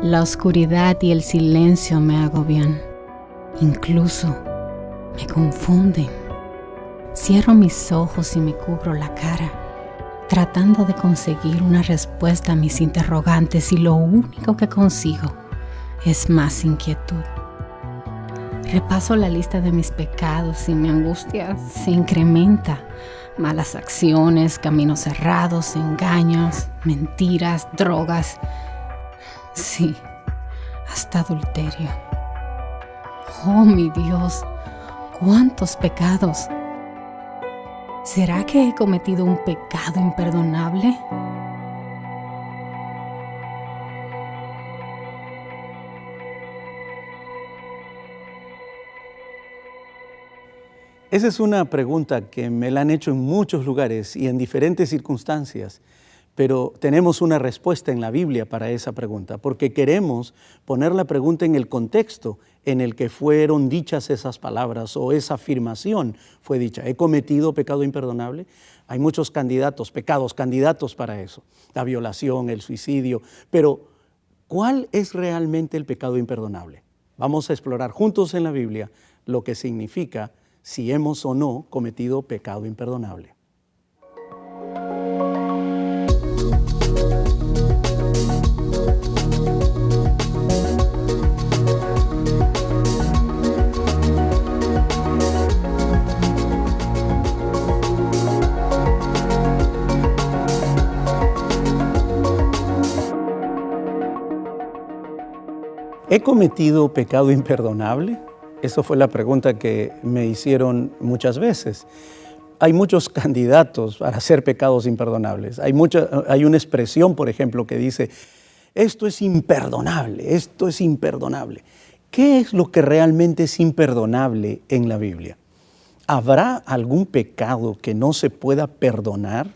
La oscuridad y el silencio me agobian. Incluso me confunden. Cierro mis ojos y me cubro la cara, tratando de conseguir una respuesta a mis interrogantes, y lo único que consigo es más inquietud. Repaso la lista de mis pecados y mi angustia se incrementa. Malas acciones, caminos cerrados, engaños, mentiras, drogas. Sí, hasta adulterio. Oh, mi Dios, ¿cuántos pecados? ¿Será que he cometido un pecado imperdonable? Esa es una pregunta que me la han hecho en muchos lugares y en diferentes circunstancias, pero tenemos una respuesta en la Biblia para esa pregunta, porque queremos poner la pregunta en el contexto en el que fueron dichas esas palabras o esa afirmación fue dicha. ¿He cometido pecado imperdonable? Hay muchos pecados candidatos para eso, la violación, el suicidio, pero ¿cuál es realmente el pecado imperdonable? Vamos a explorar juntos en la Biblia lo que significa si hemos o no cometido pecado imperdonable. ¿He cometido pecado imperdonable? Esa fue la pregunta que me hicieron muchas veces. Hay muchos candidatos para hacer pecados imperdonables. Hay una expresión, por ejemplo, que dice, esto es imperdonable, esto es imperdonable. ¿Qué es lo que realmente es imperdonable en la Biblia? ¿Habrá algún pecado que no se pueda perdonar?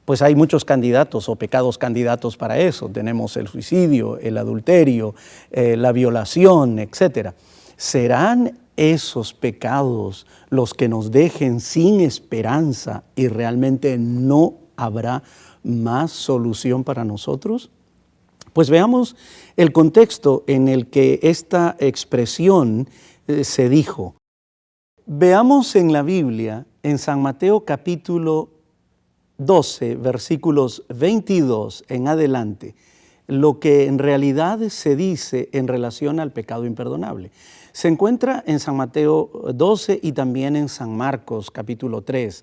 Pues hay muchos candidatos o pecados candidatos para eso. Tenemos el suicidio, el adulterio, la violación, etc. ¿Serán esos pecados los que nos dejen sin esperanza y realmente no habrá más solución para nosotros? Pues veamos el contexto en el que esta expresión se dijo. Veamos en la Biblia, en San Mateo capítulo 12, versículos 22 en adelante, lo que en realidad se dice en relación al pecado imperdonable. Se encuentra en San Mateo 12 y también en San Marcos capítulo 3.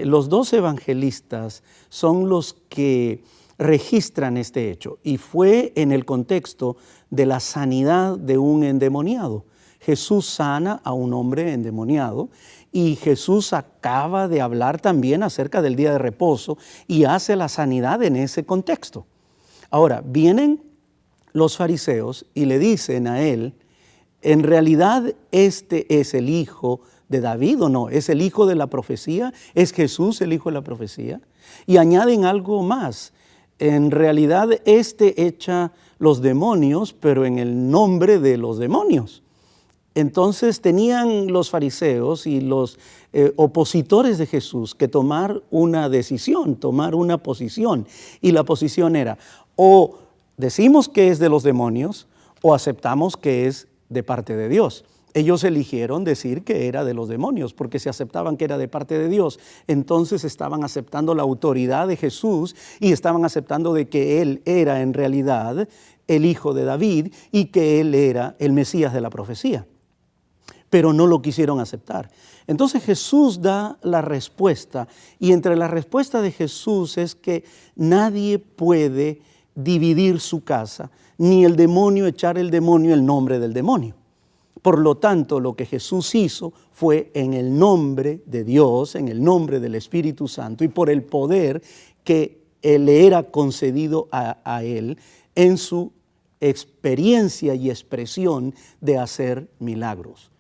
Los dos evangelistas son los que registran este hecho y fue en el contexto de la sanidad de un endemoniado. Jesús sana a un hombre endemoniado y Jesús acaba de hablar también acerca del día de reposo y hace la sanidad en ese contexto. Ahora, vienen los fariseos y le dicen a él, ¿en realidad este es el hijo de David o no? ¿Es el hijo de la profecía? ¿Es Jesús el hijo de la profecía? Y añaden algo más. En realidad este echa los demonios, pero en el nombre de los demonios. Entonces tenían los fariseos y los opositores de Jesús que tomar una decisión, tomar una posición. Y la posición era, o decimos que es de los demonios o aceptamos que es de parte de Dios. Ellos eligieron decir que era de los demonios, porque si aceptaban que era de parte de Dios, entonces estaban aceptando la autoridad de Jesús y estaban aceptando de que Él era en realidad el hijo de David y que Él era el Mesías de la profecía. Pero no lo quisieron aceptar. Entonces Jesús da la respuesta, y entre la respuesta de Jesús es que nadie puede dividir su casa, ni el demonio echar el demonio el nombre del demonio. Por lo tanto, lo que Jesús hizo fue en el nombre de Dios, en el nombre del Espíritu Santo y por el poder que le era concedido a él en su experiencia y expresión de hacer milagros.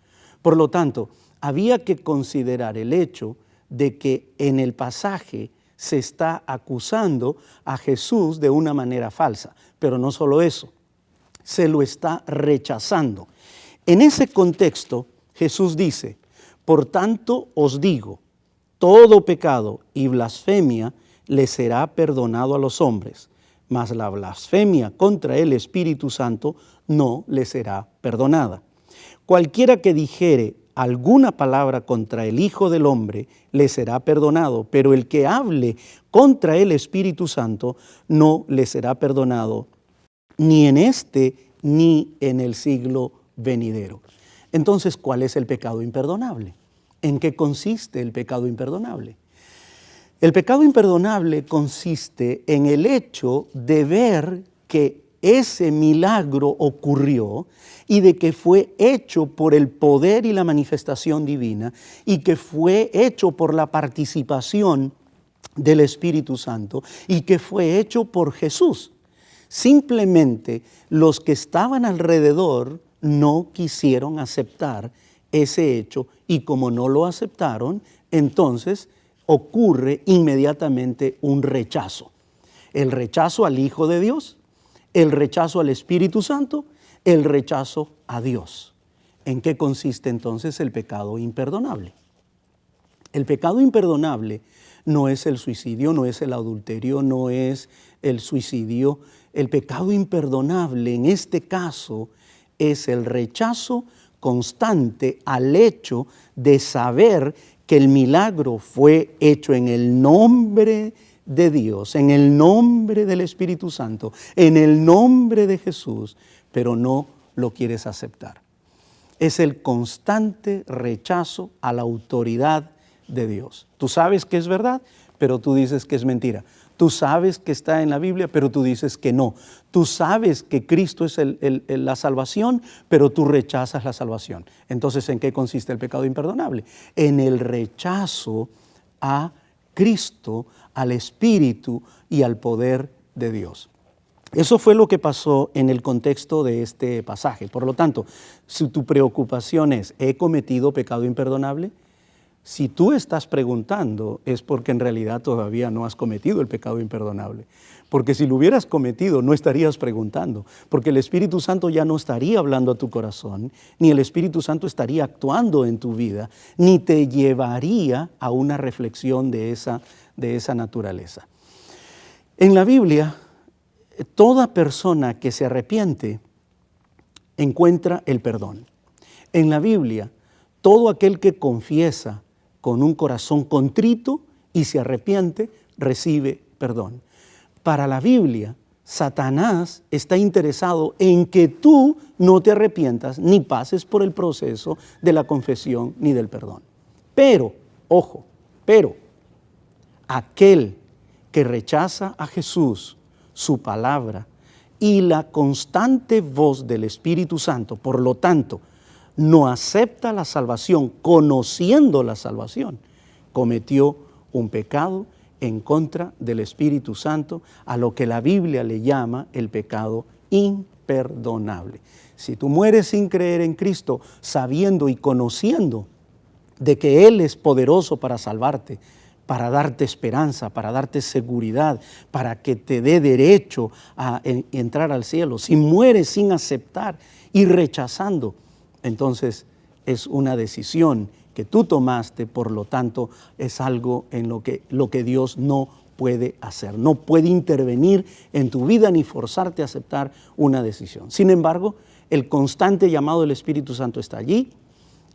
Por lo tanto, había que considerar el hecho de que en el pasaje se está acusando a Jesús de una manera falsa. Pero no solo eso, se lo está rechazando. En ese contexto, Jesús dice, por tanto os digo, todo pecado y blasfemia le será perdonado a los hombres, mas la blasfemia contra el Espíritu Santo no le será perdonada. Cualquiera que dijere alguna palabra contra el Hijo del Hombre le será perdonado, pero el que hable contra el Espíritu Santo no le será perdonado, ni en este ni en el siglo venidero. Entonces, ¿cuál es el pecado imperdonable? ¿En qué consiste el pecado imperdonable? El pecado imperdonable consiste en el hecho de ver que ese milagro ocurrió y de que fue hecho por el poder y la manifestación divina y que fue hecho por la participación del Espíritu Santo y que fue hecho por Jesús. Simplemente los que estaban alrededor no quisieron aceptar ese hecho y como no lo aceptaron, entonces ocurre inmediatamente un rechazo. El rechazo al Hijo de Dios, el rechazo al Espíritu Santo, el rechazo a Dios. ¿En qué consiste entonces el pecado imperdonable? El pecado imperdonable no es el suicidio, no es el adulterio, no es el suicidio. El pecado imperdonable en este caso es el rechazo constante al hecho de saber que el milagro fue hecho en el nombre de Dios, en el nombre del Espíritu Santo, en el nombre de Jesús, pero no lo quieres aceptar. Es el constante rechazo a la autoridad de Dios. Tú sabes que es verdad, pero tú dices que es mentira. Tú sabes que está en la Biblia, pero tú dices que no. Tú sabes que Cristo es la salvación, pero tú rechazas la salvación. Entonces, ¿en qué consiste el pecado imperdonable? En el rechazo a Cristo, al Espíritu y al poder de Dios. Eso fue lo que pasó en el contexto de este pasaje. Por lo tanto, si tu preocupación es, ¿he cometido pecado imperdonable? Si tú estás preguntando es porque en realidad todavía no has cometido el pecado imperdonable. Porque si lo hubieras cometido no estarías preguntando, porque el Espíritu Santo ya no estaría hablando a tu corazón, ni el Espíritu Santo estaría actuando en tu vida, ni te llevaría a una reflexión de esa naturaleza. En la Biblia, toda persona que se arrepiente encuentra el perdón. En la Biblia, todo aquel que confiesa con un corazón contrito y se arrepiente, recibe perdón. Para la Biblia, Satanás está interesado en que tú no te arrepientas ni pases por el proceso de la confesión ni del perdón. Pero, ojo, aquel que rechaza a Jesús, su palabra y la constante voz del Espíritu Santo, por lo tanto, no acepta la salvación, conociendo la salvación, cometió un pecado en contra del Espíritu Santo, a lo que la Biblia le llama el pecado imperdonable. Si tú mueres sin creer en Cristo, sabiendo y conociendo de que Él es poderoso para salvarte, para darte esperanza, para darte seguridad, para que te dé derecho a entrar al cielo, si mueres sin aceptar y rechazando, entonces es una decisión que tú tomaste, por lo tanto es algo en lo que Dios no puede hacer. No puede intervenir en tu vida ni forzarte a aceptar una decisión. Sin embargo, el constante llamado del Espíritu Santo está allí.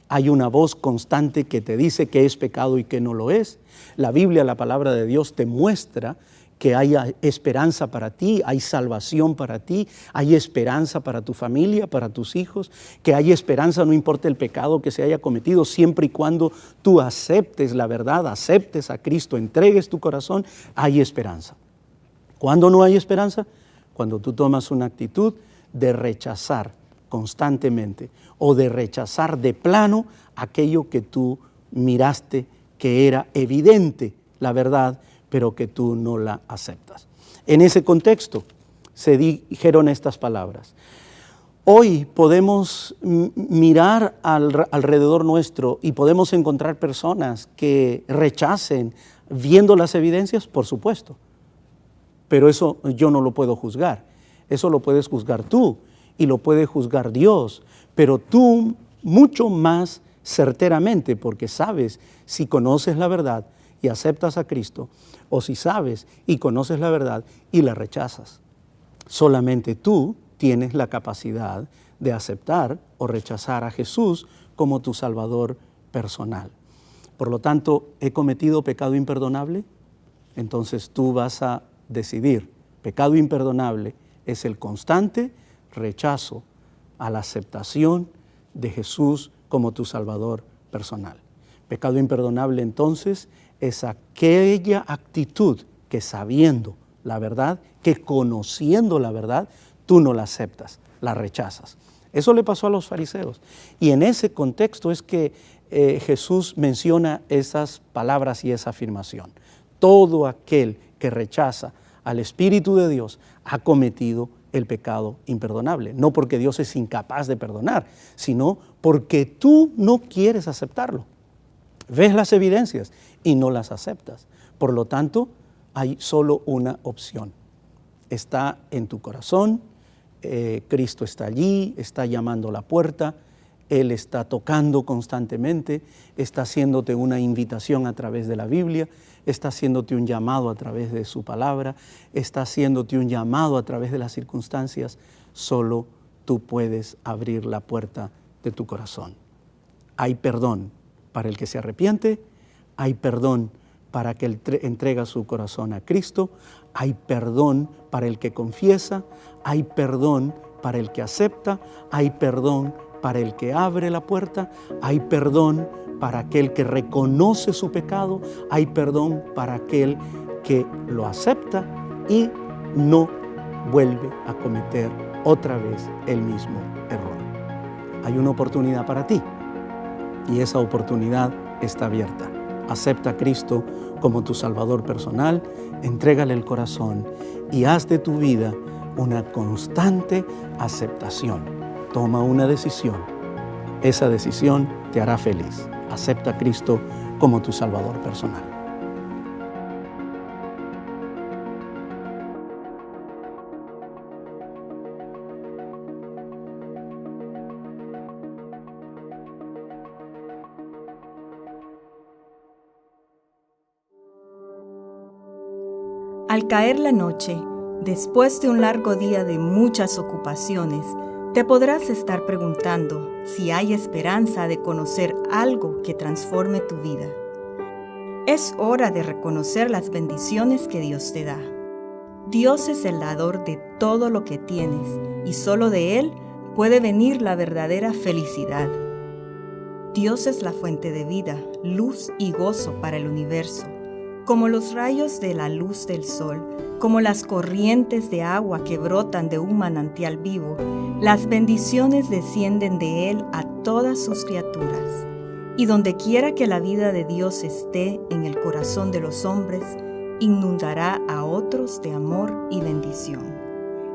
Hay una voz constante que te dice que es pecado y que no lo es. La Biblia, la palabra de Dios, te muestra que hay esperanza para ti, hay salvación para ti, hay esperanza para tu familia, para tus hijos, que hay esperanza no importa el pecado que se haya cometido, siempre y cuando tú aceptes la verdad, aceptes a Cristo, entregues tu corazón, hay esperanza. ¿Cuándo no hay esperanza? Cuando tú tomas una actitud de rechazar constantemente o de rechazar de plano aquello que tú miraste que era evidente, la verdad, pero que tú no la aceptas. En ese contexto se dijeron estas palabras. Hoy podemos mirar alrededor nuestro y podemos encontrar personas que rechacen viendo las evidencias, por supuesto. Pero eso yo no lo puedo juzgar. Eso lo puedes juzgar tú y lo puede juzgar Dios. Pero tú mucho más certeramente, porque sabes si conoces la verdad y aceptas a Cristo, o si sabes y conoces la verdad y la rechazas. Solamente tú tienes la capacidad de aceptar o rechazar a Jesús como tu Salvador personal. Por lo tanto, ¿he cometido pecado imperdonable? Entonces tú vas a decidir. Pecado imperdonable es el constante rechazo a la aceptación de Jesús como tu Salvador personal. Pecado imperdonable entonces es aquella actitud que sabiendo la verdad, que conociendo la verdad, tú no la aceptas, la rechazas. Eso le pasó a los fariseos. Y en ese contexto es que Jesús menciona esas palabras y esa afirmación. Todo aquel que rechaza al Espíritu de Dios ha cometido el pecado imperdonable. No porque Dios es incapaz de perdonar, sino porque tú no quieres aceptarlo. Ves las evidencias y no las aceptas. Por lo tanto, hay solo una opción. Está en tu corazón, Cristo está allí, está llamando a la puerta, Él está tocando constantemente, está haciéndote una invitación a través de la Biblia, está haciéndote un llamado a través de su palabra, está haciéndote un llamado a través de las circunstancias. Solo tú puedes abrir la puerta de tu corazón. Hay perdón para el que se arrepiente, hay perdón para que él entrega su corazón a Cristo, hay perdón para el que confiesa, hay perdón para el que acepta, hay perdón para el que abre la puerta, hay perdón para aquel que reconoce su pecado, hay perdón para aquel que lo acepta y no vuelve a cometer otra vez el mismo error. Hay una oportunidad para ti y esa oportunidad está abierta. Acepta a Cristo como tu Salvador personal, entrégale el corazón y haz de tu vida una constante aceptación. Toma una decisión. Esa decisión te hará feliz. Acepta a Cristo como tu Salvador personal. Al caer la noche, después de un largo día de muchas ocupaciones, te podrás estar preguntando si hay esperanza de conocer algo que transforme tu vida. Es hora de reconocer las bendiciones que Dios te da. Dios es el dador de todo lo que tienes y solo de Él puede venir la verdadera felicidad. Dios es la fuente de vida, luz y gozo para el universo. Como los rayos de la luz del sol, como las corrientes de agua que brotan de un manantial vivo, las bendiciones descienden de Él a todas sus criaturas. Y donde quiera que la vida de Dios esté en el corazón de los hombres, inundará a otros de amor y bendición.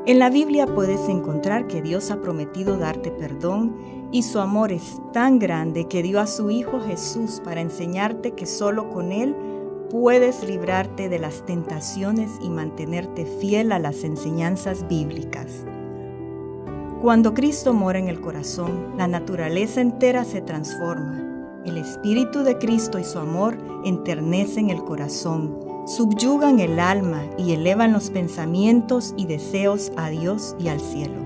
En la Biblia puedes encontrar que Dios ha prometido darte perdón y su amor es tan grande que dio a su Hijo Jesús para enseñarte que solo con Él puedes librarte de las tentaciones y mantenerte fiel a las enseñanzas bíblicas. Cuando Cristo mora en el corazón, la naturaleza entera se transforma. El Espíritu de Cristo y su amor enternecen el corazón, subyugan el alma y elevan los pensamientos y deseos a Dios y al cielo.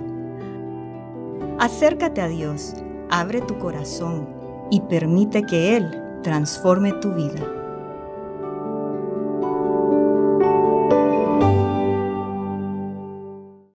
Acércate a Dios, abre tu corazón y permite que Él transforme tu vida.